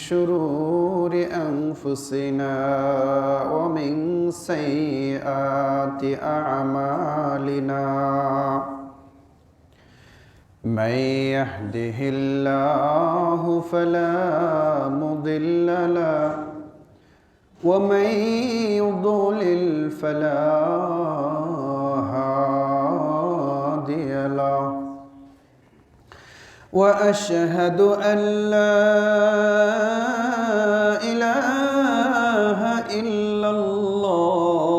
شرور أنفسنا ومن سيئات أعمالنا من يهده الله فلا مضل له ومن يضلل فلا هادي له وأشهد أن لا إله إلا الله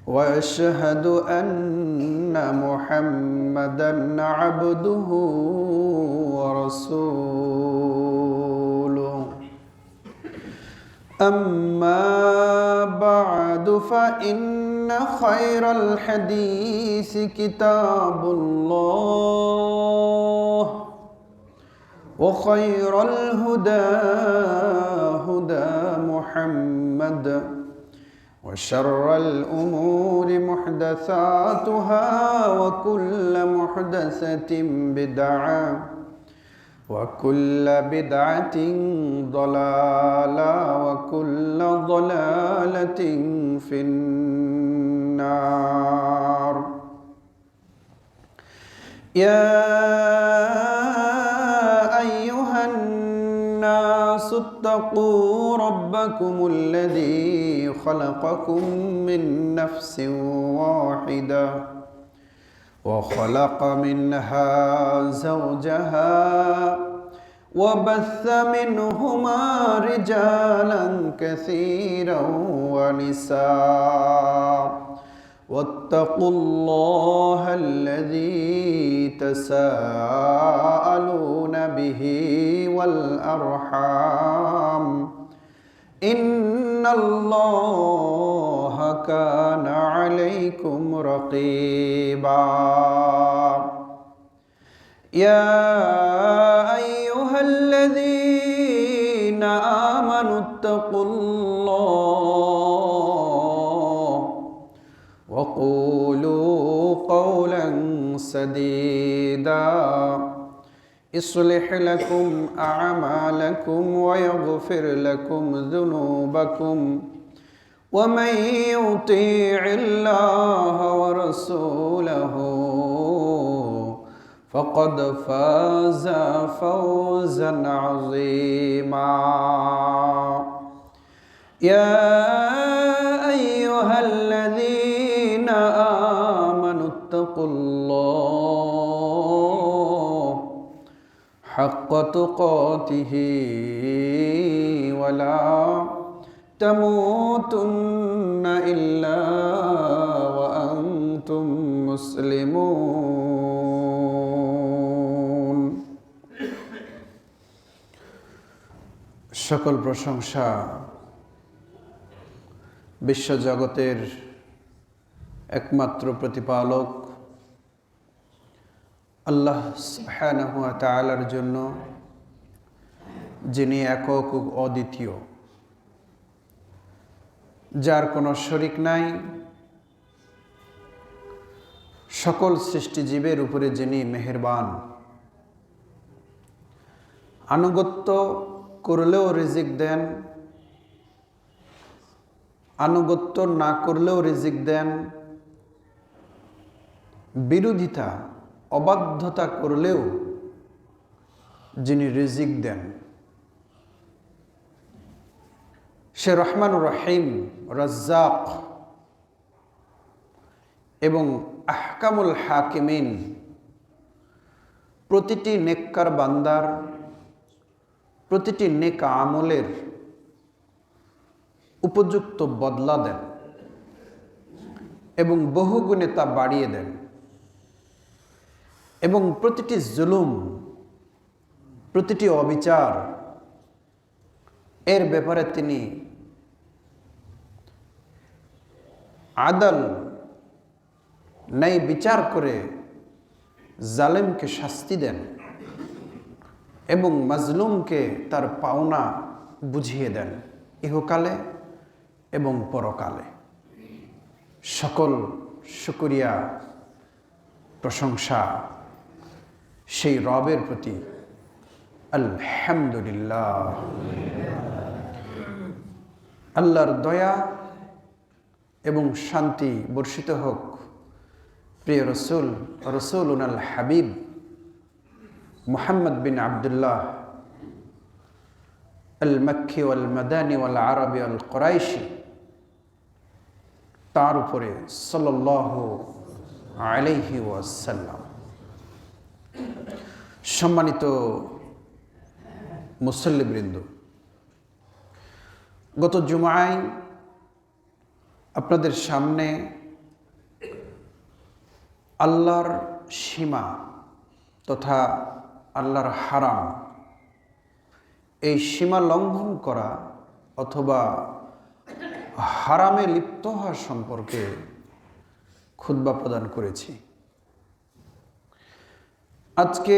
وأشهد أن محمدًا عبده ورسوله أما بعد فإن خير الحديث كتاب الله وخير الهدى هدى محمد وشر الأمور محدثاتها وكل محدثة بدعة وكل بدعة ضلالة وكل ضلالة في النار يا أيها الناس اتقوا ربكم الذي خلقكم من نفس واحدة وخلق منها زوجها وبث منهما رجالا كثيرا ونساء واتقوا الله الذي تساءلون به والأرحام إن الله كان عليكم رقيبا يا أيها الذين آمنوا اتقوا الله وقولوا قولا سديدا يصلح لكم أعمالكم ويغفر لكم ذنوبكم ومن يطيع الله ورسوله فقد فاز فوزا عظيما يا أيها الذين آمنوا اتقوا الله حق تقاته ولا تموتن إلا وأنتم مسلمون সকল প্রশংসা বিশ্বজগতের একমাত্র প্রতিপালক আল্লাহ সুবহানাহু ওয়া তাআলার জন্য, যিনি একক ও অদ্বিতীয়, যার কোনো শরিক নাই। সকল সৃষ্টিজীবের উপরে যিনি মেহেরবান, আনুগত্য করলেও রিজিক দেন, আনুগত্য না করলেও রিজিক দেন, বিরোধিতা অবাধ্যতা করলেও যিনি রিজিক দেন। সে রহমানুর রহিম, রাজ্জাক এবং আহকামুল হাকিমিন। প্রতিটি নেককার বান্দার প্রতিটি নেক আমলের উপযুক্ত বদলা দেন এবং বহুগুণে তা বাড়িয়ে দেন, এবং প্রতিটি জুলুম, প্রতিটি অবিচার এর ব্যাপারে তিনি আদল ন্যায় বিচার করে জালেমকে শাস্তি দেন এবং মাজলুমকে তার পাওনা বুঝিয়ে দেন, ইহকালে এবং পরকালে। সকল শুকরিয়া প্রশংসা সেই রবের প্রতি আলহামদুলিল্লাহ। আল্লাহর দয়া এবং শান্তি বর্ষিত হোক প্রিয় রসুলুনাল হাবিব মুহাম্মদ বিন আবদুল্লাহ আল মক্কি ওয়াল মাদানী ওয়াল আরবি ওয়াল কুরাইশি, তার উপরে সাল্লাল্লাহু আলাইহি ওয়াসাল্লাম। সম্মানিত মুসল্লিবৃন্দ, গত জুমায় আপনাদের সামনে আল্লাহর সীমা তথা আল্লাহর হারাম, এই সীমা লঙ্ঘন করা অথবা হারামে লিপ্ত হওয়া সম্পর্কে খুতবা প্রদান করেছি। আজকে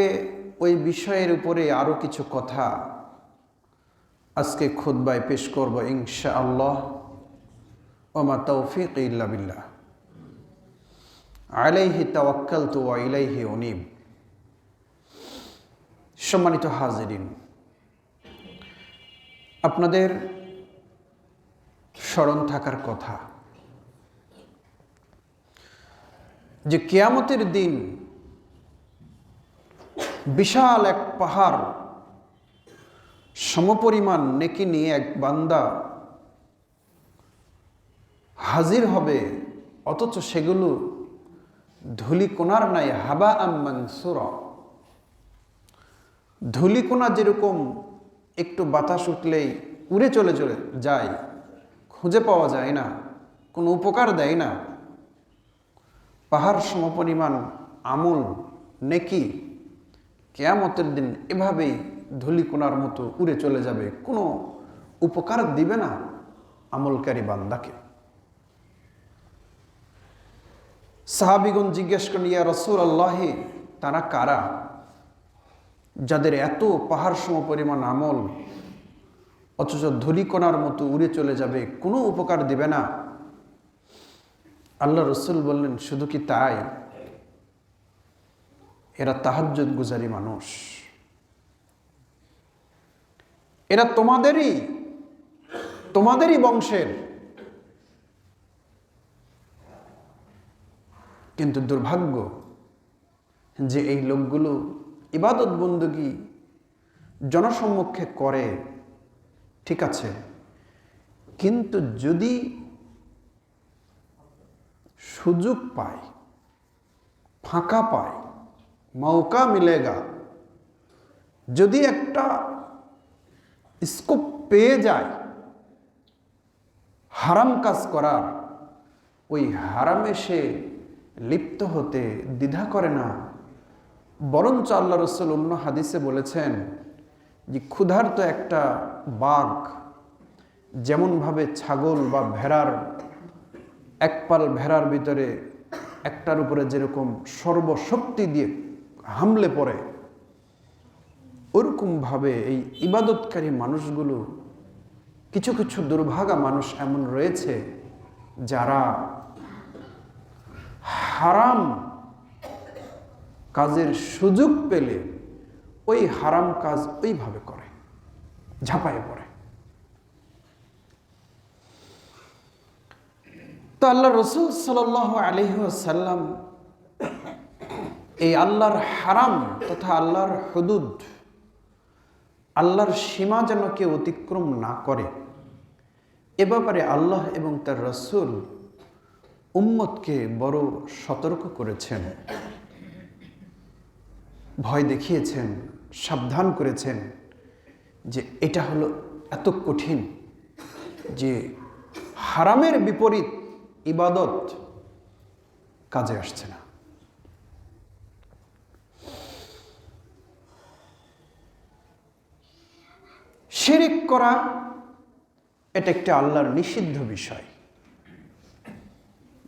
ওই বিষয়ের উপরে আরও কিছু কথা আজকে খুতবায় পেশ করব ইনশাআল্লাহ। ওমা তৌফিক ইল্লা বিল্লাহ, আলাইহি তাওয়াক্কালতু ওয়া ইলাইহি উনীব। সম্মানিত হাজিরিন, আপনাদের স্মরণ থাকার কথা যে কিয়ামতের দিন বিশাল এক পাহাড় সমপরিমাণ নেকি নিয়ে এক বান্দা হাজির হবে, অথচ সেগুলো ধূলিকণার নাই, হাবা আম মানসুরা। ধূলিকণা যেরকম একটু বাতাস উঠলেই উড়ে চলে যায়, খুঁজে পাওয়া যায় না, কোনো উপকার দেয় না, পাহাড় সমপরিমাণ আমল নেকি কিয়ামতের দিন এভাবেই ধূলিকণার মতো উড়ে চলে যাবে, কোনো উপকার দিবে না আমলকারী বান্দাকে। সাহাবীগণ জিজ্ঞেস করেন, ইয়া রাসূলুল্লাহ, তারা কারা যাদের এত পাহাড় সমপরিমাণ আমল অথচ ধূলিকণার মতো উড়ে চলে যাবে, কোনো উপকার দিবে না? আল্লাহ রসুল বললেন, শুধু কি তাই, এরা তাহাজ্জুদ গুজারি মানুষ, এরা তোমাদেরই বংশের। কিন্তু দুর্ভাগ্য যে এই লোকগুলো ইবাদত বন্দেগী জনসম্মুখে করে, ঠিক আছে, কিন্তু যদি সুযোগ পায়, ফাঁকা পায়, মৌকা মিলেগা, যদি একটা স্কোপ পেয়ে যায় হারাম কাজ করার, ওই হারামে সে লিপ্ত হতে দ্বিধা করে না। বরঞ্চ আল্লাহ রসুল অন্য হাদিসে বলেছেন যে ক্ষুধার্ত একটা বাঘ যেমনভাবে ছাগল বা ভেড়ার একপাল ভেড়ার ভিতরে একটার উপরে যেরকম সর্বশক্তি দিয়ে হামলে পড়ে, ওরকমভাবে এই ইবাদতকারী মানুষগুলো, কিছু কিছু দুর্ভাগা মানুষ এমন রয়েছে যারা হারাম কাজের সুযোগ পেলে ওই হারাম কাজ ওইভাবে করে, ঝাঁপায়ে পড়ে। তো আল্লাহ রসুল সাল্লাল্লাহু আলাইহি ওয়াসাল্লাম এই আল্লাহর হারাম তথা আল্লাহর হুদুদ, আল্লাহর সীমা যেন কেউ অতিক্রম না করে, এ ব্যাপারে আল্লাহ এবং তার রসুল উম্মতকে বড় সতর্ক করেছেন, ভয় দেখিয়েছেন, সাবধান করেছেন যে এটা হলো এত কঠিন যে হারামের বিপরীত ইবাদত কাজে আসছে না। শিরিক করা এটা একটা আল্লাহর নিষিদ্ধ বিষয়।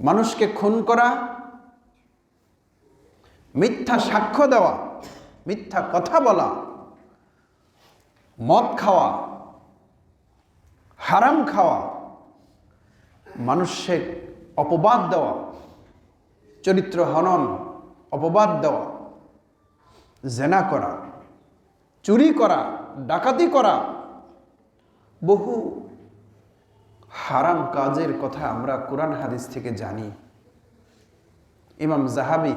মানুষকে খুন করা, মিথ্যা সাক্ষ্য দেওয়া, মিথ্যা কথা বলা, মদ খাওয়া, হারাম খাওয়া, মানুষের অপবাদ দেওয়া, চরিত্র হনন, অপবাদ দেওয়া, জেনা করা, চুরি করা, ডাকাতি করা, বহু হারাম কাজের কথা আমরা কোরআন হাদিস থেকে জানি। ইমাম জাহাবি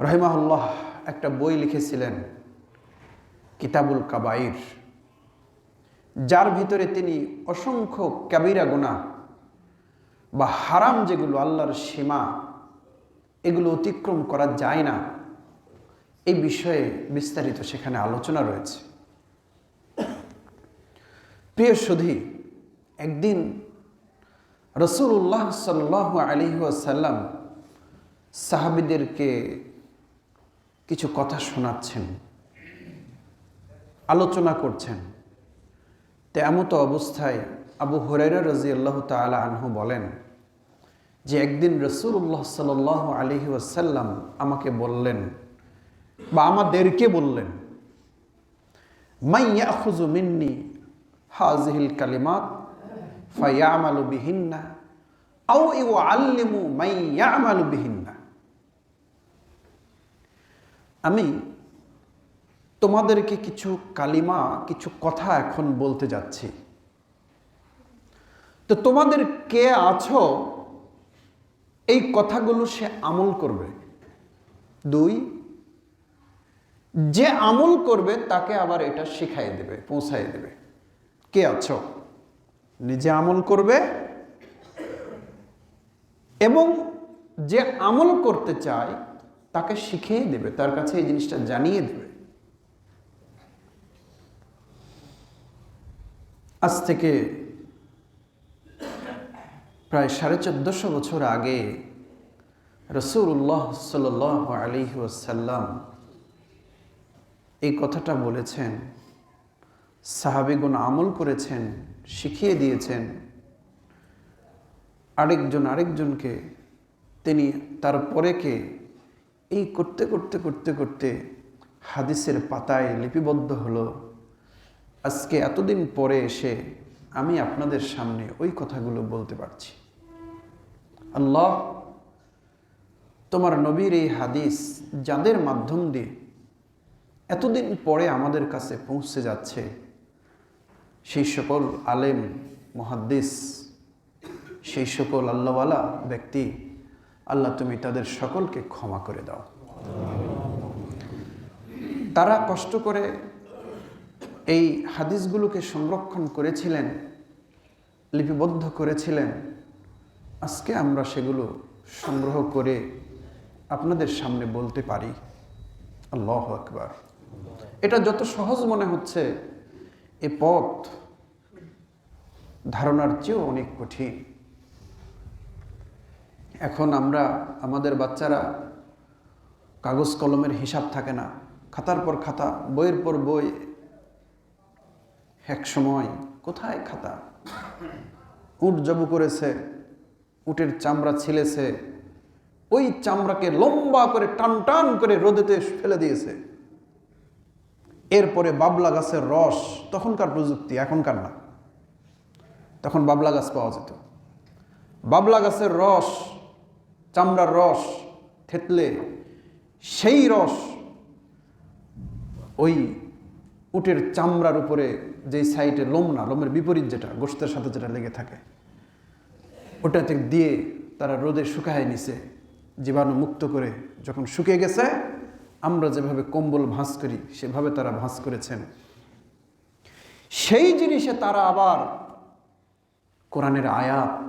রাহিমাহুল্লাহ একটা বই লিখেছিলেন, কিতাবুল কাবাইর, যার ভিতরে তিনি অসংখ্য কাবিরা গুনাহ বা হারাম যেগুলো আল্লাহর সীমা, এগুলো অতিক্রম করা যায় না, এই বিষয়ে বিস্তারিত সেখানে আলোচনা রয়েছে। প্রিয় সুধী, একদিন রাসূলুল্লাহ সাল্লাল্লাহু আলাইহি ওয়াসাল্লাম সাহাবীদেরকে কিছু কথা শোনাচ্ছেন, আলোচনা করছেন। তেমত অবস্থায় আবু হুরায়রা রাদিয়াল্লাহু তাআলা আনহু বলেন যে একদিন রাসূলুল্লাহ সাল্লাল্লাহু আলাইহি ওয়াসাল্লাম আমাকে বললেন বা আমাদেরকে বললেন, মান ইয়াখুযু মিন্নি হাযিহিল কালিমাত ফায়ামালু বিহিন্না আও ইউআল্লিমু মান ইয়ামালু বিহিন্না। আমি তোমাদেরকে কিছু কালিমা, কিছু কথা এখন বলতে যাচ্ছি। তো তোমাদের কে আছো এই কথাগুলো সে আমল করবে। 2, যে আমল করবে তাকে আবার এটা শিখাই দেবে, পৌঁছাই দেবে। কে আছো? নিজে আমল করবে এবং যে আমল করতে চায় তাকে শিখিয়ে দেবে, তার কাছে এই জিনিসটা জানিয়ে দেবে। আজ থেকে প্রায় 1450 বছর আগে রাসূলুল্লাহ সাল্লাল্লাহু আলাইহি ওয়াসাল্লাম এই কথাটা বলেছেন, সাহাবীগণ আমল করেছেন, শিখিয়ে দিয়েছেন আরেকজনকে। তিনি তারপরে কে এই করতে করতে করতে করতে হাদিসের পাতায় লিপিবদ্ধ হলো। আজকে এতদিন পরে এসে আমি আপনাদের সামনে ওই কথাগুলো বলতে পারছি। আল্লাহ, তোমার নবীর এই হাদিস যাদের মাধ্যম দিয়ে এতদিন পরে আমাদের কাছে পৌঁছে যাচ্ছে, সেই সকল আলেম, মুহাদ্দিস, সেই সকল আল্লাহওয়ালা ব্যক্তি, আল্লাহ তুমি তাদের সকলকে ক্ষমা করে দাও। তারা কষ্ট করে এই হাদিসগুলোকে সংরক্ষণ করেছিলেন, লিপিবদ্ধ করেছিলেন। আজকে আমরা সেগুলো সংগ্রহ করে আপনাদের সামনে বলতে পারি। আল্লাহু আকবার। এটা যত সহজ মনে হচ্ছে, এ পথ ধারণার চেয়েও অনেক কঠিন। এখন আমরা, আমাদের বাচ্চারা কাগজ কলমের হিসাব থাকে না, খাতার পর খাতা, বইয়ের পর বই। এক সময় কোথায় খাতা? উট জবু করেছে, উটের চামড়া ছিলেছে, ওই চামড়াকে লম্বা করে টান টান করে রোদেতে ফেলে দিয়েছে। এরপরে বাবলা গাছের রস, তখনকার প্রযুক্তি, এখনকার না। তখন বাবলা গাছ পাওয়া যেত। বাবলা গাছের রস, চামড়ার রস থেতলে সেই রস ওই উটের চামড়ার উপরে যেই সাইডে লোম না, লোমের বিপরীত যেটা, গোশতের সাথে যেটা লেগে থাকে, ওটাতে দিয়ে তারা রোদে শুকায় নিছে, জীবাণু মুক্ত করে। যখন শুকিয়ে গেছে, আমরা যেভাবে কম্বল ভাঁজ করি সেভাবে তারা ভাঁজ করেছেন। সেই জিনিসে তারা আবার কোরআনের আয়াত,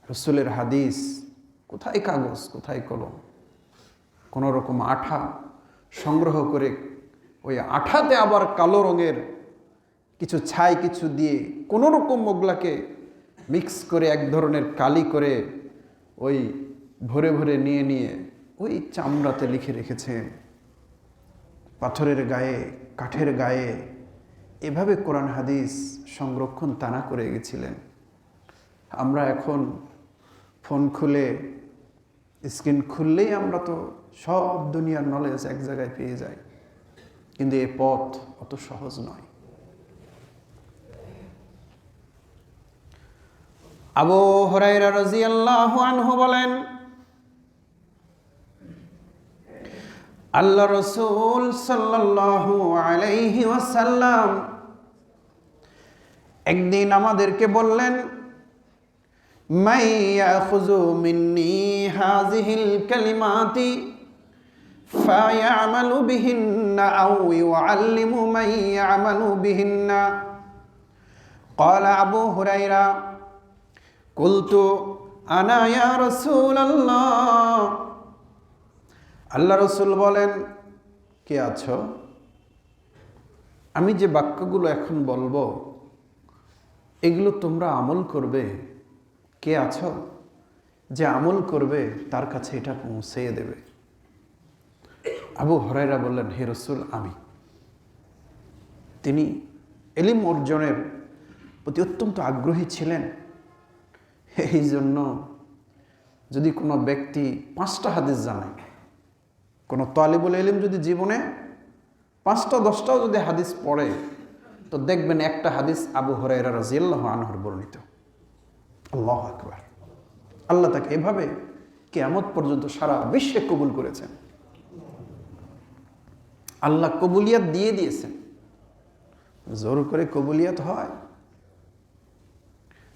রাসূলের হাদিস, কোথায় কাগজ, কোথায় কলম, কোনো রকম আঠা সংগ্রহ করে ওই আঠাতে আবার কালো রঙের কিছু ছাই কিছু দিয়ে কোনো রকম ওগুলাকে মিক্স করে এক ধরনের কালি করে ওই ভরে ভরে নিয়ে নিয়ে ওই চামড়াতে লিখে রেখেছেন, পাথরের গায়ে, কাঠের গায়ে। এভাবে কোরআন হাদিস সংরক্ষণ তারা করে গেছিলেন। আমরা এখন ফোন খুলে, স্ক্রিন খুললেই আমরা তো সব দুনিয়ার নলেজ এক জায়গায় পেয়ে যাই, কিন্তু এই পথ অত সহজ নয়। আবু হুরায়রা রাদিয়াল্লাহু আনহু বলেন, আল্লাহ রাসূল সাল্লাল্লাহু আলাইহি ওয়াসাল্লাম একদিন আমাদেরকে বললেন, মান ইয়াখুযু মিন্নি হাযিহিল কালিমাতি ফায়ামালু বিহিন্না আও ইউআল্লিমু মান ইয়ামালু বিহিন্না। ক্বালা আবু হুরায়রা কুলতু আনা ইয়া রাসূলাল্লাহ। আল্লাহ রাসূল বলেন, কে আছো? আমি যে বাক্যগুলো এখন বলবো এগুলো তোমরা আমল করবে। কে আছো যে আমল করবে তার কাছে এটা পৌঁছে দেবে? আবু হুরায়রা বললেন, হে রাসূল, আমি। তিনি ইলম অর্জনের প্রতি অত্যন্ত আগ্রহী ছিলেন। এই জন্য যদি কোনো ব্যক্তি 5টা হাদিস জানে, কোনো তালিবুল ইলম যদি জীবনে 5টা 10টাও যদি হাদিস পড়ে, তো দেখবেন একটা হাদিস আবু হুরায়রা রাদিয়াল্লাহু আনহুর বর্ণিত। আল্লাহু আকবার। আল্লাহ তাকে এভাবে কিয়ামত পর্যন্ত সারা বিশ্বে কবুল করেছেন। আল্লাহ কবুলিয়াত দিয়ে দিয়েছেন। জোর করে কবুলিয়াত হয়?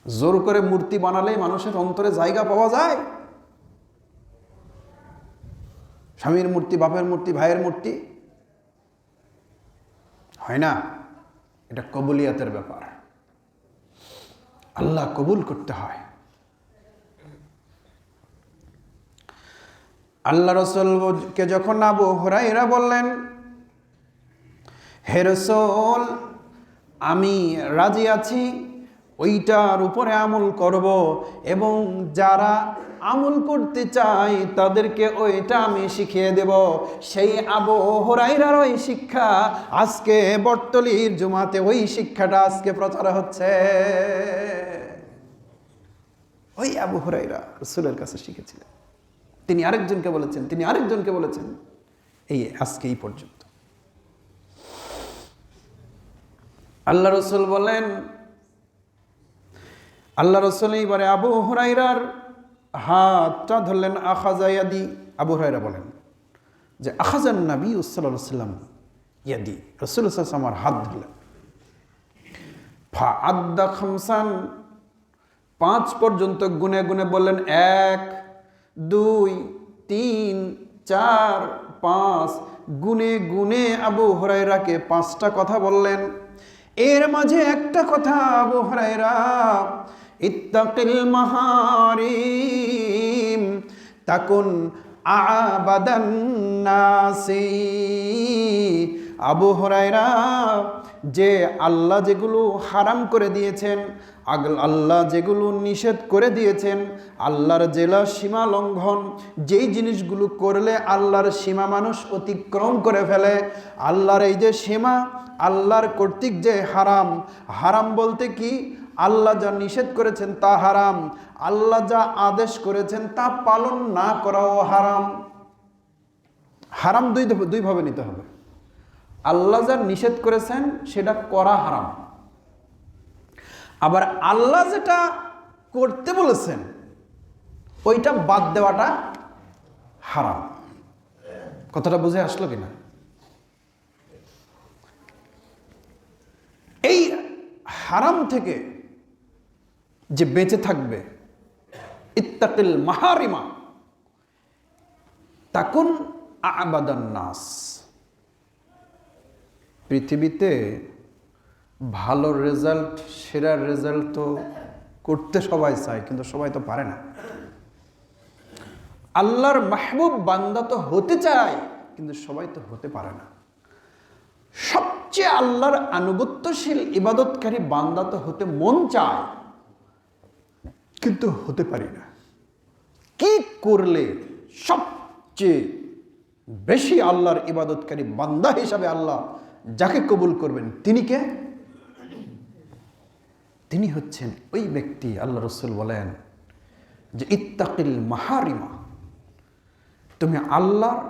জোর করে মূর্তি বানালেই মানুষের অন্তরে জায়গা পাওয়া যায়? স্বামীর মূর্তি, বাপের মূর্তি, ভাইয়ের মূর্তি হয় না। এটা কবুলিয়াতের ব্যাপার। আল্লাহ কবুল করতে হয়। আল্লাহ রাসূলকে যখন আবু হুরায়রা বললেন, হে রাসূল, আমি রাজি আছি ওইটার উপরে আমল করব, এবং যারা আমল করতে চায় তাদেরকে ওইটা আমি শিখিয়ে দেব। সেই আবু হুরায়রার ওই শিক্ষা আজকে বটতলীর জুমাতে ওই শিক্ষাটা আজকে প্রচার হচ্ছে। ওই আবু হুরায়রা রাসূলের কাছে শিখেছিলেন, তিনি আরেকজনকে বলেছেন, তিনি আরেকজনকে বলেছেন, এই আজকে এই পর্যন্ত। আল্লাহ রাসূল বলেন, আল্লাহ রাসূল এবারে আবু হুরায়রার হাতটা ধরলেন। আখাযা ইয়াদি। আবু হুরায়রা বলেন যে আখাযান নবী সাল্লাল্লাহু আলাইহি ওয়াসাল্লাম ইয়াদি। রাসূল সাল্লাল্লাহু আলাইহি ওয়াসাল্লাম আমার হাত ধরলেন। ফাআদ্দা খামসান, 5 পর্যন্ত গুনে গুনে বললেন, 1 2 3 4 5। গুনে গুনে আবু হুরায়রাকে 5টা কথা বললেন। এর মাঝে একটা কথা, আবু হুরায়রা, ইত্তাকিল মাহারিম তাকুন আবাদান নাসি। আবু হুরায়রা, যে আল্লাহ যেগুলো হারাম করে দিয়েছেন, আল্লাহ যেগুলো নিষেধ করে দিয়েছেন, আল্লাহর জেলা সীমা লঙ্ঘন, যেই জিনিসগুলো করলে আল্লাহর সীমা মানুষ অতিক্রম করে ফেলে, আল্লাহর এই যে সীমা, আল্লাহর কর্তৃক যে হারাম, হারাম বলতে কি? আল্লাহ যা নিষেধ করেছেন তা হারাম, আল্লাহ যা আদেশ করেছেন তা পালন না করাও হারাম। হারাম দুই ভাবে নিতে হবে। আল্লাহ যা নিষেধ করেছেন সেটা করা হারাম, আবার আল্লাহ যেটা করতে বলেছেন ওইটা বাদ দেওয়াটা হারাম। কথাটা বুঝে আসলো কিনা? এই হারাম থেকে যে বেঁচে থাকবে, ইত্তাকিল মাহারিমা তাকুন আবাদান নাস। পৃথিবীতে ভালো রেজাল্ট, সেরা রেজাল্ট তো করতে সবাই চায়, কিন্তু সবাই তো পারে না। আল্লাহর মাহবুব বান্দা তো হতে চায়, কিন্তু সবাই তো হতে পারে না। সবচেয়ে আল্লাহর আনুগত্যশীল ইবাদতকারী বান্দা তো হতে মন চায়, কিন্তু হতে পারি না। কি করলে সবচেয়ে বেশি আল্লাহর ইবাদতকারী বান্দা হিসাবে আল্লাহ যাকে কবুল করবেন তিনি কে? তিনি হচ্ছেন ওই ব্যক্তি, আল্লাহ রাসূল বলেন যে ইত্তাকিল মাহারিমা, তুমি আল্লাহর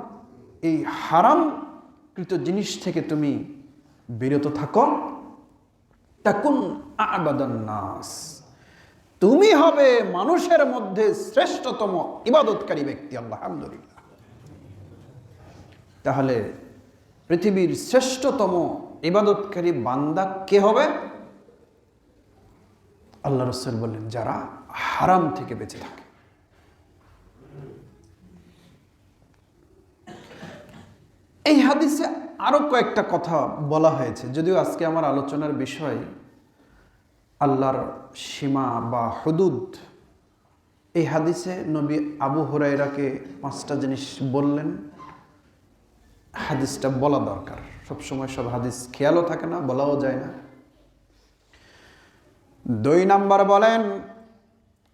এই হারামকৃত জিনিস থেকে তুমি বিরত থাকো। তাকুন আবাদান নাস, তুমি হবে মানুষের মধ্যে শ্রেষ্ঠতম ইবাদতকারী ব্যক্তি। আল্লাহ আলহামদুলিল্লাহ। তাহলে পৃথিবীর শ্রেষ্ঠতম ইবাদতকারী বান্দা কে হবে? আল্লাহ রাসূল বললেন, যারা হারাম থেকে বেঁচে থাকে। এই হাদিসে আরো কয়েকটা কথা বলা হয়েছে, যদিও আজকে আমার আলোচনার বিষয় আল্লাহর সীমা বা হুদুদ। এই হাদিসে নবী আবু হুরায়রাকে 5টা জিনিস বললেন। হাদিসটা বলা দরকার, সবসময় সব হাদিস খেয়ালও থাকে না, বলাও যায় না। 2 নাম্বার বলেন,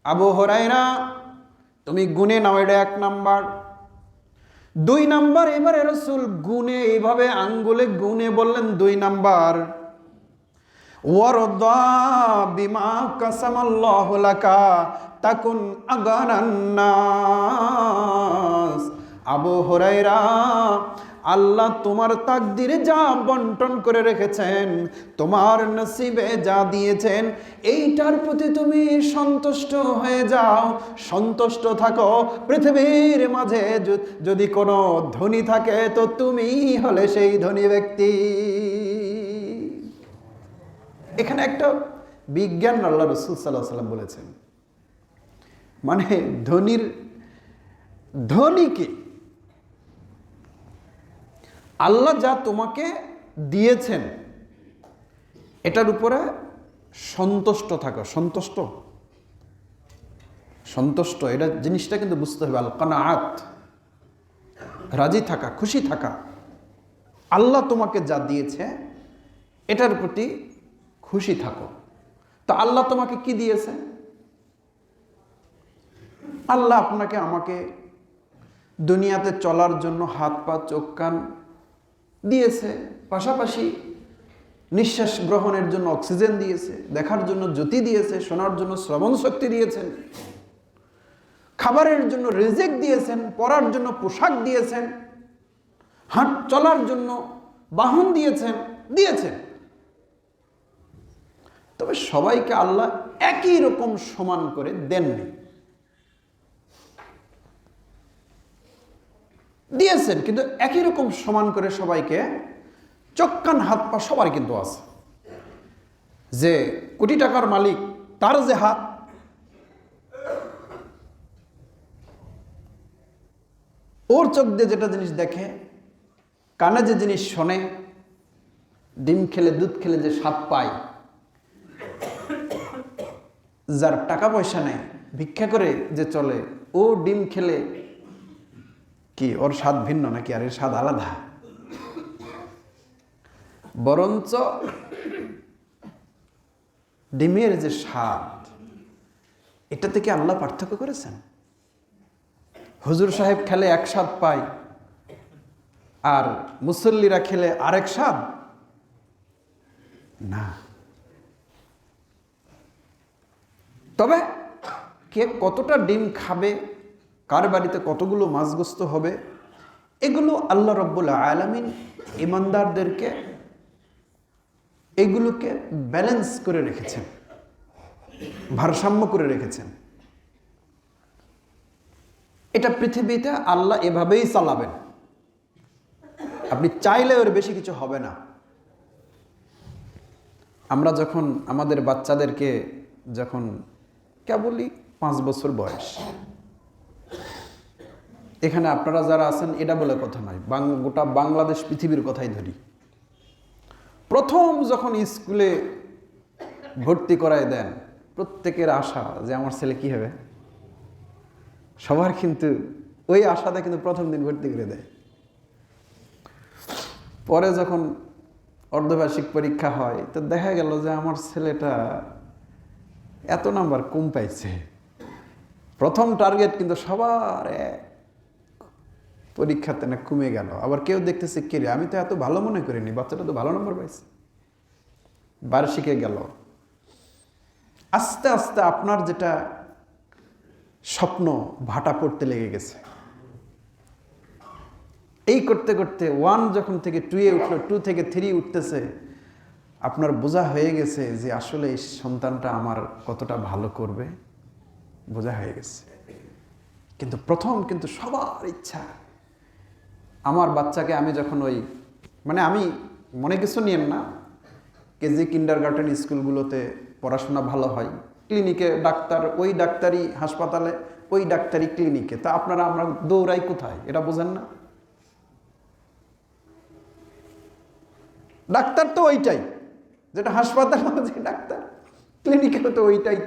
আবু হুরায়রা তুমি গুনে নাও, এটা 1 নাম্বার। 2 নাম্বার, এবারে রাসূল গুনে এইভাবে আঙ্গুলে গুনে বললেন 2 নাম্বার, ওয়ারদা বিমা কাসামাল্লাহু লাকা তাকুন আগানান নাস। আবু হুরায়রা, আল্লাহ তোমার তাকদিরে যা বন্টন করে রেখেছেন, তোমার নসিবে যা দিয়েছেন, এইটার প্রতি তুমি সন্তুষ্ট হয়ে যাও, সন্তুষ্ট থাকো। পৃথিবীর মাঝে যদি কোনো ধনী থাকে তো তুমি হলে সেই ধনী ব্যক্তি। এখানে একটা বিজ্ঞান আল্লাহ রাসূল সাল্লাল্লাহু আলাইহি ওয়াসাল্লাম বলেছেন, মানে ধনীকে আল্লাহ যা তোমাকে দিয়েছেন এটার উপরে সন্তুষ্ট থাকো। সন্তুষ্ট এটা জিনিসটা কিন্তু বুঝতে হবে। আল কানাআত, রাজি থাকা, খুশি থাকা। আল্লাহ তোমাকে যা দিয়েছে এটার প্রতি খুশি থাকো। তো আল্লাহ তোমাকে কি দিয়েছে? আল্লাহ আপনাকে আমাকে দুনিয়াতে চলার জন্য হাত পা চোখ কান দিয়েছে, পাশাপাশি নিঃশ্বাস গ্রহণের জন্য অক্সিজেন দিয়েছে, দেখার জন্য জ্যোতি দিয়েছে, শোনার জন্য শ্রবণ শক্তি দিয়েছেন, খাবারের জন্য রিজিক দিয়েছেন, পরার জন্য পোশাক দিয়েছেন, চলার জন্য বাহন দিয়েছেন। তবে সবাইকে আল্লাহ একই রকম সমান করে দেননি, দিয়েছেন কিন্তু একই রকম সমান করে সবাইকে। চোখ কান হাত পা সবার কিন্তু আছে। যে কোটি টাকার মালিক, তার যে হাত, ওর চোখ দিয়ে যেটা জিনিস দেখে, কানে যে জিনিস শোনে, ডিম খেলে দুধ খেলে যে স্বাদ পায়, যার টাকা পয়সা নেই, ভিক্ষা করে যে চলে, ও ডিম খেলে কি ওর স্বাদ ভিন্ন নাকি? আর এর স্বাদ আলাদা? বরঞ্চ ডিমের যে স্বাদ, এটা থেকে আল্লাহ পার্থক্য করেছেন। হুজুর সাহেব খেলে এক স্বাদ পায়, আর মুসল্লিরা খেলে আরেক স্বাদ না। তবে কে কতটা ডিম খাবে, কার বাড়িতে কতগুলো মাছগোস্ত হবে, এগুলো আল্লাহ রব্বুল আলামিন ইমানদারদেরকে এগুলোকে ব্যালেন্স করে রেখেছেন, ভারসাম্য করে রেখেছেন। এটা পৃথিবীতে আল্লাহ এভাবেই চালাবেন। আপনি চাইলে ওর বেশি কিছু হবে না। আমরা যখন আমাদের বাচ্চাদেরকে যখন কেবলই 5 বছর বয়স, এখানে আপনারা যারা আছেন এটা বলে কথা নয়, গোটা বাংলাদেশ পৃথিবীর কথাই ধরি। প্রথম যখন স্কুলে ভর্তি করায় দেন, প্রত্যেকের আশা যে আমার ছেলে কি হবে। সবার কিন্তু ওই আশাতে কিন্তু প্রথম দিন ভর্তি করে দেয়। পরে যখন অর্ধবার্ষিক পরীক্ষা হয় তো দেখা গেল যে আমার ছেলেটা এত নাম্বার কম পাইছে। প্রথম টার্গেট কিন্তু সবার পরীক্ষাতে না কমে গেল। আবার কেউ দেখতেছে কে রে, আমি তো এত ভালো মনে করিনি, বাচ্চাটা তো ভালো নম্বর পাইছে। বার্ষিকে গেল। আস্তে আস্তে আপনার যেটা স্বপ্ন ভাটা পড়তে লেগে গেছে। এই করতে করতে 1 যখন থেকে 2-এ উঠলো, 2 থেকে 3 উঠতেছে, আপনার বোঝা হয়ে গেছে যে আসলে এই সন্তানটা আমার কতটা ভালো করবে, বোঝা হয়ে গেছে। কিন্তু প্রথম কিন্তু সবার ইচ্ছা আমার বাচ্চাকে আমি যখন মানে আমি মনে কিছু নিয়েন না, কেজি কিন্ডারগার্টেন স্কুলগুলোতে পড়াশোনা ভালো হয়, ক্লিনিকে ডাক্তার, ওই ডাক্তারি হাসপাতালে, ওই ডাক্তারি ক্লিনিকে, তা আপনারা আমরা দৌড়াই কোথায় এটা বোঝেন না? ডাক্তার তো ওইটাই, যেটা হাসপাতালে যে ডাক্তার, ক্লিনিকে তো ওইটাই।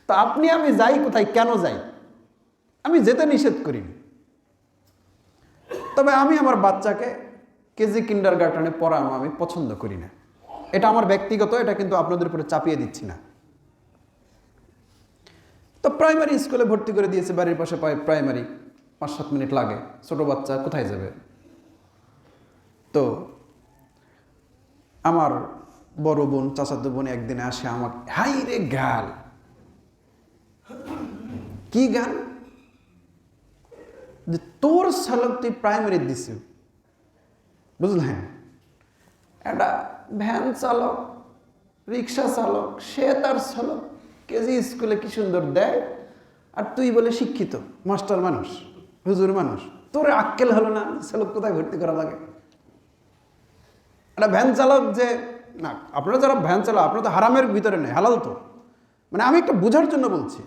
তো আপনি আমি যাই কোথায়, কেন যাই? আমি যেতে নিষেধ করিনি, তবে আমি আমার বাচ্চাকে কেজি কিন্ডারগার্টেনে পড়ানো আমি পছন্দ করি না। এটা আমার ব্যক্তিগত, এটা কিন্তু আপনাদের উপরে চাপিয়ে দিচ্ছি না। তো প্রাইমারি স্কুলে ভর্তি করে দিয়েছে, বাড়ির পাশে প্রাইমারি, 5-7 মিনিট লাগে, ছোট বাচ্চা কোথায় যাবে? তো আমার বড় বোন, চাচাতো বোন একদিন আসে আমাকে, হাই রে গাল, কি গাল, যে তোর শালক তুই প্রাইমারি দিস, বুঝলেন? একটা ভ্যান চালক, রিক্সা চালক, সে তার চালক কেজি স্কুলে কি সুন্দর দেয়, আর তুই বলে শিক্ষিত মাস্টার মানুষ, হুজুর মানুষ, তোর আক্কেল হলো না চালক কোথায় ভর্তি করা লাগে? একটা ভ্যান চালক যে, না আপনারা যারা ভ্যান চালক আপনারা তো হারামের ভিতরে নেই, হালাল তো, মানে আমি একটা বোঝার জন্য বলছি,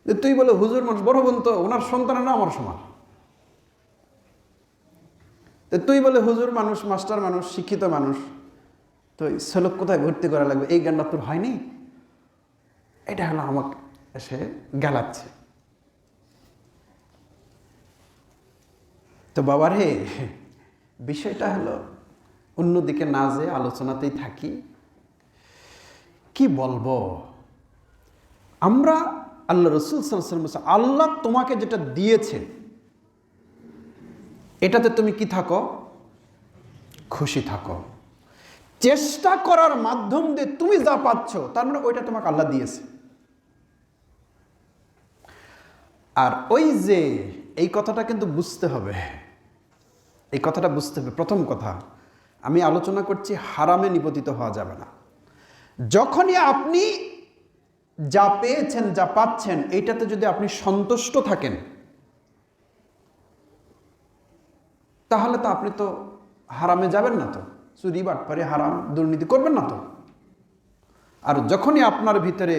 যে তুই বলে হুজুর মানুষ, বড় বোন তো ওনার সন্তানেরা আমার সমান, তুই বলে হুজুর মানুষ, মাস্টার মানুষ, শিক্ষিত মানুষ, তো ছেলেক কোথায় ভর্তি করা লাগবে, এই জ্ঞানটা তোর হয়নি? এটা হলো আমাকে এসে গালাচ্ছে। তো বাবার হে, বিষয়টা হলো অন্যদিকে না যে আলোচনাতেই থাকি। কি বলবো, আমরা আল্লাহ রসুল সাল্লাল্লাহু আলাইহি ওয়াসাল্লাম, আল্লাহ তোমাকে যেটা দিয়েছে এটাতে তুমি কি থাকো? খুশি থাকো। চেষ্টা করার মাধ্যম দিয়ে তুমি যা পাচ্ছ তার মানে ওইটা তোমাকে আল্লাহ দিয়েছে। আর ওই যে এই কথাটা কিন্তু বুঝতে হবে, এই কথাটা বুঝতে হবে। প্রথম কথা, আমি আলোচনা করছি হারামে নিপতিত হওয়া যাবে না। যখনই আপনি যা পেয়েছেন, যা পাচ্ছেন, এইটাতে যদি আপনি সন্তুষ্ট থাকেন, তাহলে তো আপনি তো হারামে যাবেন না, তো চুরি বাটপারি হারাম দুর্নীতি করবেন না তো। আর যখনই আপনার ভিতরে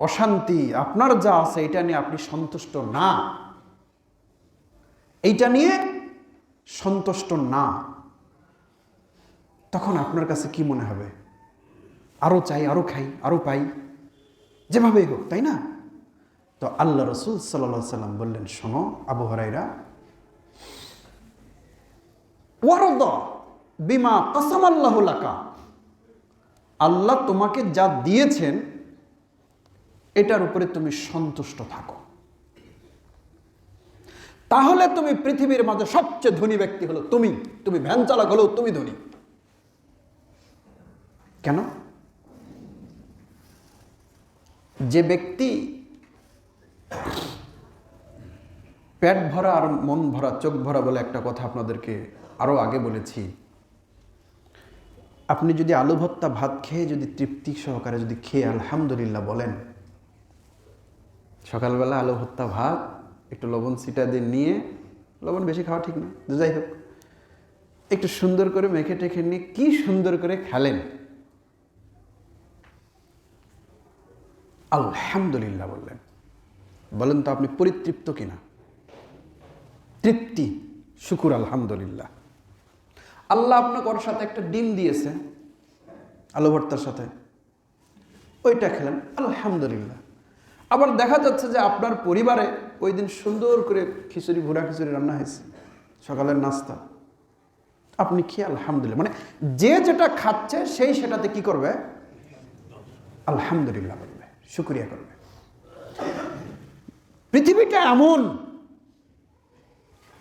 অশান্তি, আপনার যা আছে এটা নিয়ে আপনি সন্তুষ্ট না, এইটা নিয়ে সন্তুষ্ট না, তখন আপনার কাছে কি মনে হবে? আরো চাই, আরো খাই, আরো পাই, যেভাবেই হোক, তাই না? তো আল্লাহ রসুল সাল্লাল্লাহু আলাইহি সাল্লাম বললেন, শোনো আবু হুরায়রা, ওয়ারদা বিমা কাসামাল্লাহু লাকা, আল্লাহ তোমাকে যা দিয়েছেন এটার উপরে তুমি সন্তুষ্ট থাকো, তাহলে তুমি পৃথিবীর মাঝে সবচেয়ে ধনী ব্যক্তি হলো তুমি। তুমি ভ্যান চালক হলেও তুমি ধনী। কেন? যে ব্যক্তি পেট ভরা আর মন ভরা, চোখ ভরা বলে একটা কথা আপনাদেরকে আরো আগে বলেছি। আপনি যদি আলু ভর্তা ভাত খেয়ে যদি তৃপ্তি সহকারে যদি খেয়ে আলহামদুলিল্লাহ বলেন, সকালবেলা আলু ভর্তা ভাত একটু লবণ ছিটা দিয়ে নিয়ে, লবণ বেশি খাওয়া ঠিক না, যাই হোক, একটু সুন্দর করে মেখে টেখে নিয়ে কি সুন্দর করে খেলেন, আলহামদুলিল্লাহ বললেন, বলেন তো আপনি পরিতৃপ্ত কিনা? তৃপ্তি, শুকুর, আলহামদুলিল্লাহ। আল্লাহ আপনাকে ওর সাথে একটা ডিম দিয়েছে আলু ভর্তার সাথে, ওইটা খেলেন, আলহামদুলিল্লাহ। আবার দেখা যাচ্ছে যে আপনার পরিবারে ওই দিন সুন্দর করে খিচুড়ি, ভুনা খিচুড়ি রান্না হয়েছে, সকালের নাস্তা, আপনি খেয়ে আলহামদুলিল্লাহ, মানে যে যেটা খাচ্ছে সেই সেটাতে কি করবে? আলহামদুলিল্লাহ বলবে, শুকরিয়া করবে। পৃথিবীটা এমন,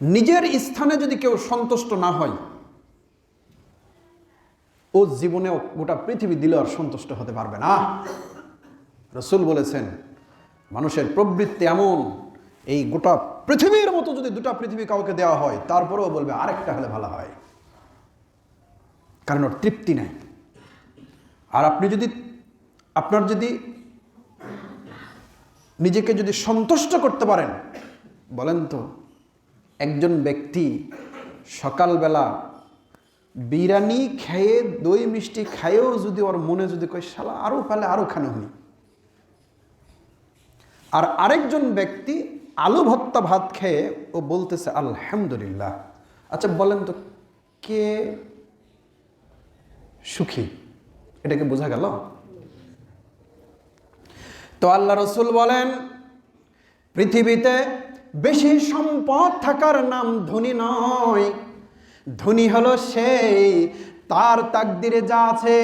নিজের স্থানে যদি কেউ সন্তুষ্ট না হয়, ও জীবনে গোটা পৃথিবী দিলে আর সন্তুষ্ট হতে পারবে না। রাসূল বলেছেন, মানুষের প্রবৃত্তি এমন, এই গোটা পৃথিবীর মতো যদি দুটা পৃথিবী কাউকে দেওয়া হয় তারপরেও বলবে আরেকটা হলে ভালো হয়, কারণ ওর তৃপ্তি নেই। আর আপনি যদি, আপনার যদি নিজেকে যদি সন্তুষ্ট করতে পারেন, বলেন তো একজন ব্যক্তি সকালবেলা বিরিয়ানি খেয়ে দই মিষ্টি খাইয়েও যদি ওর মনে যদি কয় শালা আরো পালে আরো খানো হই, আর আরেকজন ব্যক্তি আলু ভর্তা ভাত খেয়ে ও বলতেছে আলহামদুলিল্লাহ। আচ্ছা বলেন তো কে সুখী? এটাকে বোঝা গেল? তো আল্লাহ রসুল বলেন, পৃথিবীতে বেশি সম্পদ থাকার নাম ধনী নয়। ধনী হলো সেই, তার তাকদিরে যা আছে,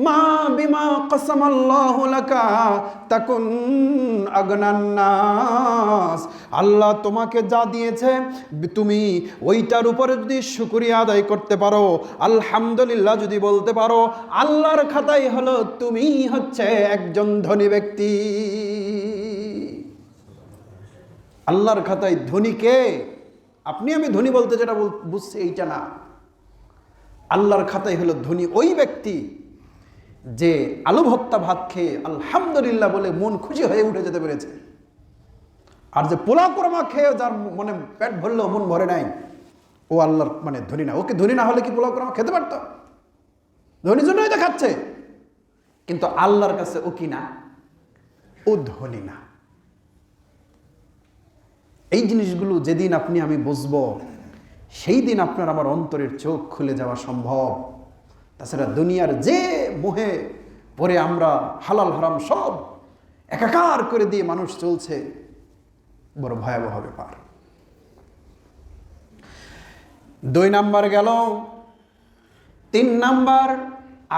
মা বিমা কসমাল্লাহু লাকা তাকুন আগনান নাস। আল্লাহ তোমাকে যা দিয়েছে তুমি ওইটার উপরে যদি শুকরিয়া আদায় করতে পারো, আলহামদুলিল্লাহ যদি বলতে পারো, আল্লাহর খাতায় হলো তুমি হচ্ছে একজন ধনী ব্যক্তি। আল্লাহর খাতায় ধনী কে? আপনি আমি ধনী বলতে যেটা বুঝছি এইটা না। আল্লাহর খাতায় হলো ধনী ওই ব্যক্তি যে আলু ভর্তা ভাত খেয়ে আলহামদুলিল্লাহ বলে মন খুশি হয়ে উঠে যেতে পেরেছে। আর যে পোলাও কোরমা খেয়ে যার মনে পেট ভরলেও মন ভরে নাই, ও আল্লাহর মানে ধনী না। ওকে ধনী না হলে কি পোলাও কোরমা খেতে পারত? ধনী জন্যই তো খাচ্ছে, কিন্তু আল্লাহর কাছে ও কি না, ও ধনী না। এই জিনিসগুলো যেদিন আপনি আমি বুঝবো, সেই দিন আপনার আমার অন্তরের চোখ খুলে যাওয়া সম্ভব। তাছাড়া দুনিয়ার যে মোহে পরে আমরা হালাল হারাম সব একাকার করে দিয়ে মানুষ চলছে, বড় ভয়াবহ ব্যাপার। 2 নাম্বার গেল। 3 নাম্বার,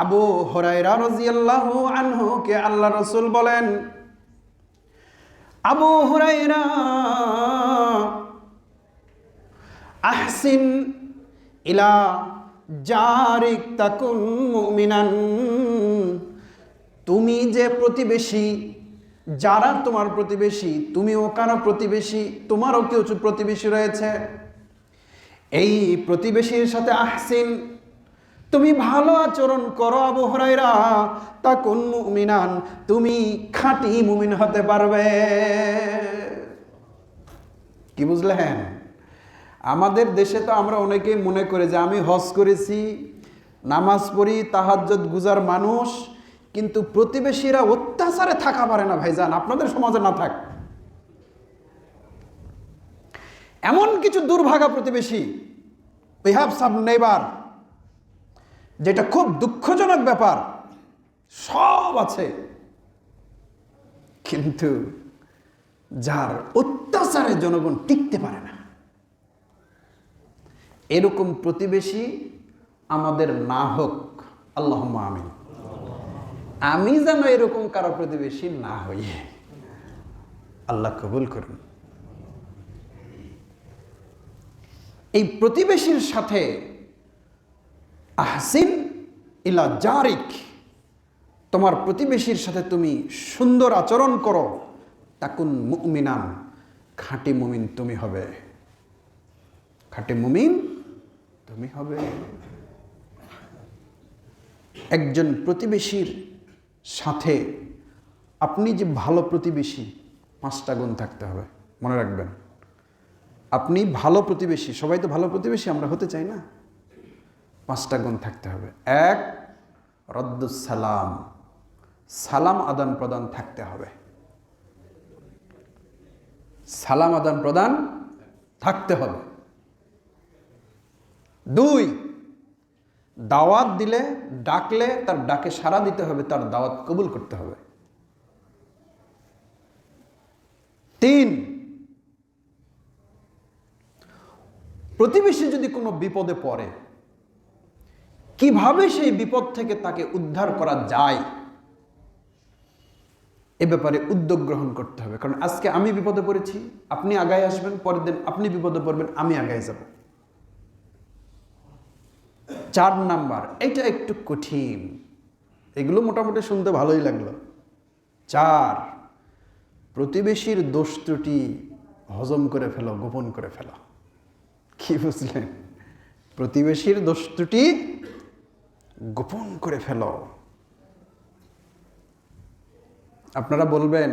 আবু হুরায়রা রাদিয়াল্লাহু আনহু কে আল্লাহ রাসূল বলেন, আবু হুরায়রা, আহসিন ইলা জারিক তাকুন মুমিনান। তুমি যে প্রতিবেশী, যারা তোমার প্রতিবেশী, তুমিও কারো প্রতিবেশী, তোমারও কেউ প্রতিবেশী রয়েছে, এই প্রতিবেশীর সাথে আহসিন, তুমি ভালো আচরণ করো আবু হুরায়রা, তাকুন মুমিনান, তুমি খাঁটি মুমিন হতে পারবে। কি বুঝলেন? আমাদের দেশে তো আমরা অনেকেই মনে করে যে আমি হজ করেছি, নামাজ পড়ি, তাহাজ্জুদ গুজার মানুষ, কিন্তু প্রতিবেশীরা অত্যাচারে থাকা পারে না। ভাইজান, আপনাদের সমাজে না থাক, এমন কিছু দুর্ভাগা প্রতিবেশী, we have some neighbor, যেটা খুব দুঃখজনক ব্যাপার, সব আছে, কিন্তু যার অত্যাচারে জনগণ টিকতে পারে না। এরকম প্রতিবেশী আমাদের না হোক, আল্লাহুম্মা আমিন। আমি যেন এরকম কারো প্রতিবেশী না হই, আল্লাহ কবুল করুন। এই প্রতিবেশীর সাথে আহসিন ইলা জারিক, তোমার প্রতিবেশীর সাথে তুমি সুন্দর আচরণ করো, তাকুন মুমিনান, খাঁটি মুমিন তুমি হবে, খাঁটি মুমিন তুমি হবে। একজন প্রতিবেশীর সাথে আপনি যে ভালো প্রতিবেশী, 5টা গুণ থাকতে হবে, মনে রাখবেন। আপনি ভালো প্রতিবেশী, সবাই তো ভালো প্রতিবেশী আমরা হতে চাই না, 5টা গুণ থাকতে হবে। 1, রদ্দুস সালাম, সালাম আদান প্রদান থাকতে হবে, সালাম আদান প্রদান থাকতে হবে। 2, দাওয়াত দিলে, ডাকলে তার ডাকে সাড়া দিতে হবে, তার দাওয়াত কবুল করতে হবে। 3, প্রতিবেশী যদি কোনো বিপদে পড়ে, কিভাবে সেই বিপদ থেকে তাকে উদ্ধার করা যায়, এ ব্যাপারে উদ্যোগ গ্রহণ করতে হবে। কারণ আজকে আমি বিপদে পড়েছি, আপনি আগায় আসবেন, পরের দিন আপনি বিপদে পড়বেন, আমি আগায় যাব। 4 নাম্বার, এটা একটু কঠিন, এগুলো মোটামুটি শুনতে ভালোই লাগলো। 4, প্রতিবেশীর দোষ ত্রুটি হজম করে ফেলো, গোপন করে ফেলো। কি বুঝলেন? প্রতিবেশীর দোষ ত্রুটি গোপন করে ফেলো। আপনারা বলবেন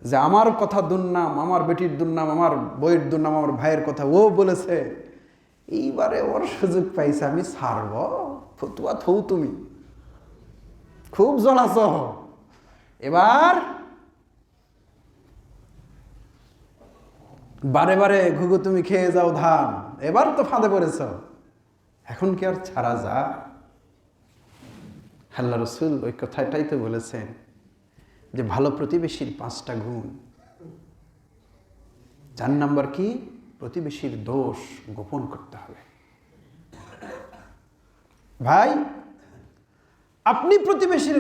যে আমার কথা দুর্নাম, আমার বেটির দুর্নাম, আমার বইয়ের দুর্নাম, আমার ভাইয়ের কথা ও বলেছে, এইবারে ওর সুযোগ পাইছে, আমি ছাড়ব? ফতুয়া থৌ তুমি, খুব জ্বলাছ, এবার বারে বারে ঘুঘু তুমি খেয়ে যাও ধান, এবার তো ফাঁদে পড়েছ, এখন কি আর ছাড়া যা? আল্লাহ রসুল ওই কথাটাই তো বলেছেন যে ভালো প্রতিবেশীর 5টা গুণ। 4 নাম্বার কি? প্রতিবেশীর দোষ গোপন করতে হবে। ভাই, আপনি প্রতিবেশীর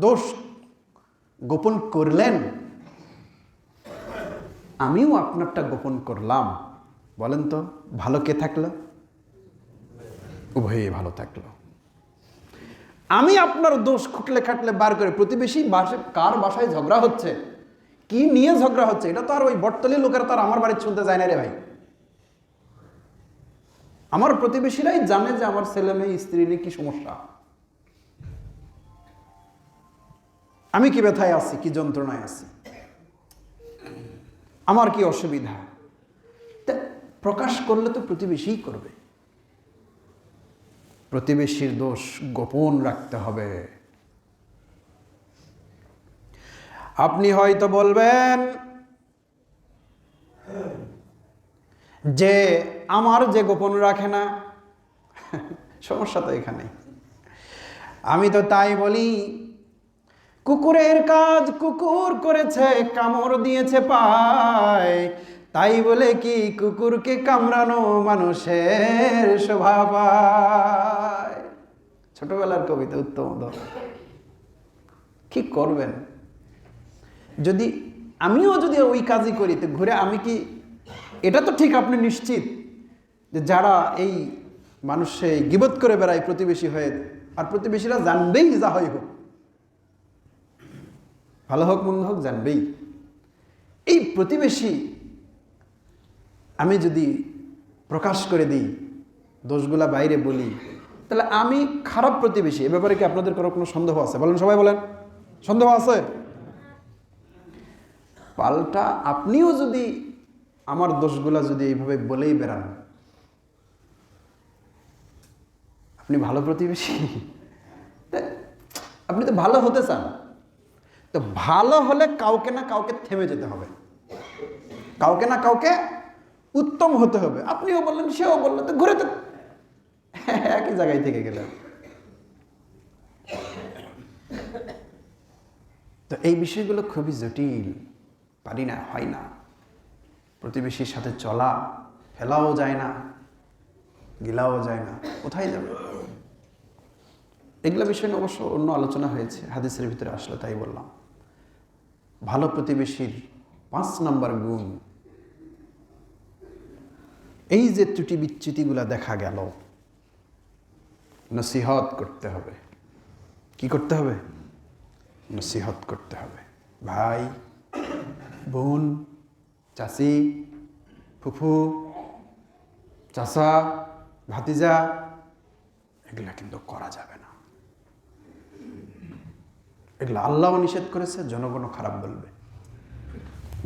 দোষ গোপন করলেন, আমিও আপনারটা গোপন করলাম, বলেন তো ভালো কে থাকলো? উভয়ে ভালো থাকলো। আমি আপনার দোষ খুঁটলে খাটলে বার করে, প্রতিবেশী কার বাসায় ঝগড়া হচ্ছে, কি নিয়ে ঝগড়া হচ্ছে, এটা তো আর ওই বটতলির লোকেরা তো আর আমার বাড়ির শুনতে যায় না রে ভাই। আমার প্রতিবেশীরাই জানে যে আমার ছেলে মেয়ে স্ত্রী নিয়ে কি সমস্যা, আমি কি ব্যথায় আছি, কি যন্ত্রণায় আছি, আমার কি অসুবিধা, প্রকাশ করলে তো প্রতিবেশীই করবে। প্রতিবেশীর দোষ গোপন রাখতে হবে। আপনি হয়তো বলবেন যে আমার যে গোপন রাখে না, সমস্যা তো এখানে। আমি তো তাই বলি, কুকুরের কাজ কুকুর করেছে, কামড় দিয়েছে পায়, তাই বলে কি কুকুরকে কামড়ানো মানুষের স্বভাব? ছোটবেলার কবিতা, উত্তম। কি করবেন? যদি আমিও যদি ওই কাজই করি, তো ঘুরে আমি কি, এটা তো ঠিক আপনি নিশ্চিত যে যারা এই মানুষে গিবত করে বেড়ায় প্রতিবেশী হয়ে, আর প্রতিবেশীরা জানবেই, যা হয় হোক, ভালো হোক মন্দ হোক, জানবেই। এই প্রতিবেশী আমি যদি প্রকাশ করে দিই, দোষগুলা বাইরে বলি, তাহলে আমি খারাপ প্রতিবেশী। এ ব্যাপারে কি আপনাদের কোনো সন্দেহ আছে? বলেন, সবাই বলেন, সন্দেহ আছে? পাল্টা আপনিও যদি আমার দোষগুলা যদি এইভাবে বলেই বেড়ান, আপনি ভালো প্রতিবেশী? আপনি তো ভালো হতে চান, তো ভালো হলে কাউকে না কাউকে থেমে যেতে হবে, কাউকে না কাউকে উত্তম হতে হবে। আপনিও বললেন, সেও বললেন, তো ঘুরে তো একই জায়গায় থেকে গেলেন। তো এই বিষয়গুলো খুবই জটিল, পারি না, হয় না। প্রতিবেশীর সাথে চলা, ফেলাও যায় না, গিলাও যায় না, কোথায় যাবে? এগুলো বিষয় নিয়ে অবশ্য অন্য আলোচনা হয়েছে, হাদিসের ভিতরে আসলে তাই বললাম। ভালো প্রতিবেশীর 5 নাম্বার গুণ, এই যে ত্রুটি বিচ্যুতিগুলা দেখা গেল, নসিহত করতে হবে। কি করতে হবে? নসিহত করতে হবে। ভাই, বোন, চাচি, ফুফু, চাচা, ভাতিজা, এগুলা কিন্তু করা যাবে না। এগুলো আল্লাহও নিষেধ করেছে, জনগণও খারাপ বলবে।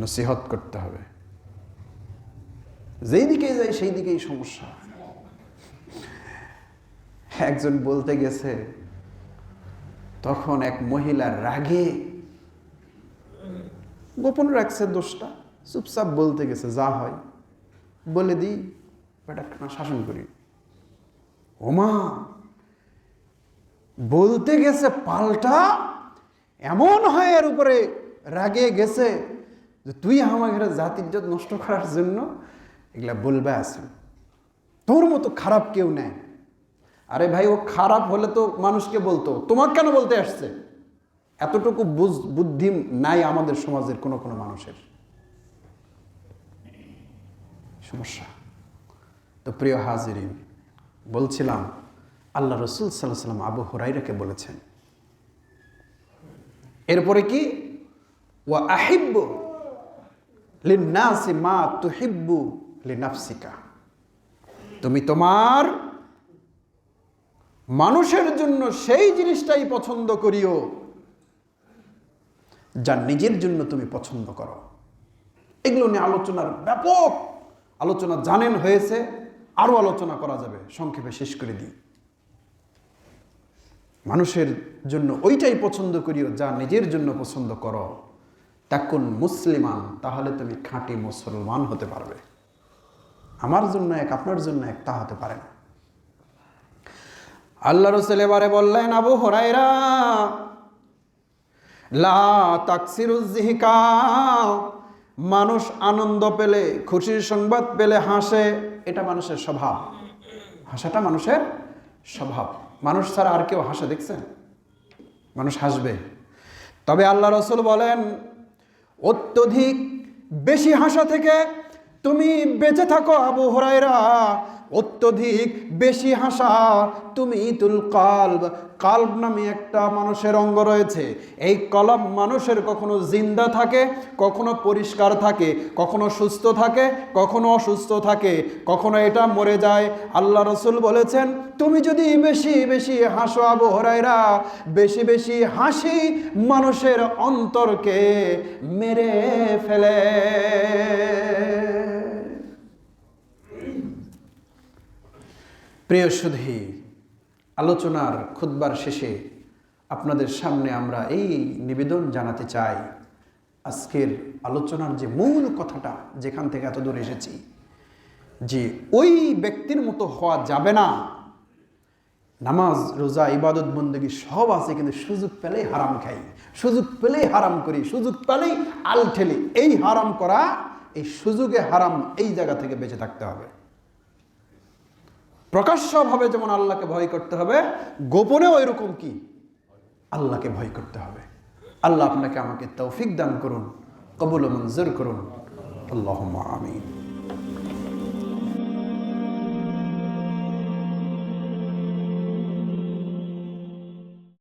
নসিহত করতে হবে। যেই দিকে যাই সেই দিকেই সমস্যা। একজন বলতে গেছে, তখন এক মহিলা রাগে গোপন রাখছে দোষটা, চুপচাপ বলতে গেছে, যা হয় বলে দিই, বেটা শাসন করি। ওমা, বলতে গেছে পাল্টা এমন হয় এর উপরে রাগে গেছে যে তুই আমাকে জাতির ইজ্জত নষ্ট করার জন্য এগুলা বলবে আসেন, তোর মতো খারাপ কেউ নেই। আরে ভাই, ও খারাপ হলে তো মানুষকে বলতো, তোমার কেন বলতে আসছে? এতটুকু বুদ্ধি নাই আমাদের সমাজের কোনো কোনো মানুষের। সমস্যা। তো প্রিয় হাজিরিন, বলছিলাম আল্লাহ রসুল সাল্লাল্লাহু আলাইহি ওয়াসাল্লাম আবু হুরায়রাকে বলেছেন, এরপরে কি, ওয়া আহিব্বু লিন্নাসি মা তুহিব্বু লিনাফসিকা, তুমি তোমার মানুষের জন্য সেই জিনিসটাই পছন্দ করিও যা নিজের জন্য তুমি পছন্দ করো। এগুলো নিয়ে আলোচনার ব্যাপক আলোচনা জানেন হয়েছে, আরো আলোচনা করা যাবে, সংক্ষেপে শেষ করে দিই। মানুষের জন্য ওইটাই পছন্দ করিও যা নিজের জন্য পছন্দ করো, তাকুন মুসলিমান, তাহলে তুমি খাঁটি মুসলমান হতে পারবে। আমার জন্য এক, আপনার জন্য এক তা হতে পারে না। আল্লাহ রাসূল এবারে বললেন, আবু হুরায়রা, লা তাকসিরুজ যিহকা, মানুষ আনন্দ পেলে, খুশির সংবাদ পেলে হাসে, এটা মানুষের স্বভাব। হাসাটা মানুষের স্বভাব। মানুষ ছাড়া আর কেউ হাসে দেখছেন? মানুষ হাসবে। তবে আল্লাহ রাসূল বলেন, অত্যধিক বেশি হাসা থেকে তুমি বেঁচে থাকো আবু হুরায়রা। অত্যধিক বেশি হাসা তুমি কালব, কালব নামে একটা মানুষের অঙ্গ রয়েছে। এই কলব মানুষের কখনো জিন্দা থাকে, কখনো পরিষ্কার থাকে, কখনো সুস্থ থাকে, কখনো অসুস্থ থাকে, কখনো এটা মরে যায়। আল্লাহ রাসূল বলেছেন, তুমি যদি বেশি বেশি হাসো আবু হুরায়রা, বেশি বেশি হাসি মানুষের অন্তরকে মেরে ফেলে। প্রিয় সুধী, আলোচনার খুতবার শেষে আপনাদের সামনে আমরা এই নিবেদন জানাতে চাই, আজকের আলোচনার যে মূল কথাটা, যেখান থেকে এত দূর এসেছি, যে ওই ব্যক্তির মতো হওয়া যাবে না। নামাজ, রোজা, ইবাদত, বন্দেগী সব আছে, কিন্তু সুযোগ পেলেই হারাম খাই, সুযোগ পেলেই হারাম করি, সুযোগ পেলেই আল ঠেলি। এই হারাম করা, এই সুযোগে হারাম, এই জায়গা থেকে বেঁচে থাকতে হবে। প্রকাশ্যভাবে যেমন আল্লাহকে ভয় করতে হবে, গোপনেও এরকম কি আল্লাহকে ভয় করতে হবে। আল্লাহ আপনাকে আমাকে তৌফিক দান করুন, কবুল ও মঞ্জুর করুন। আল্লাহুম্মা আমিন।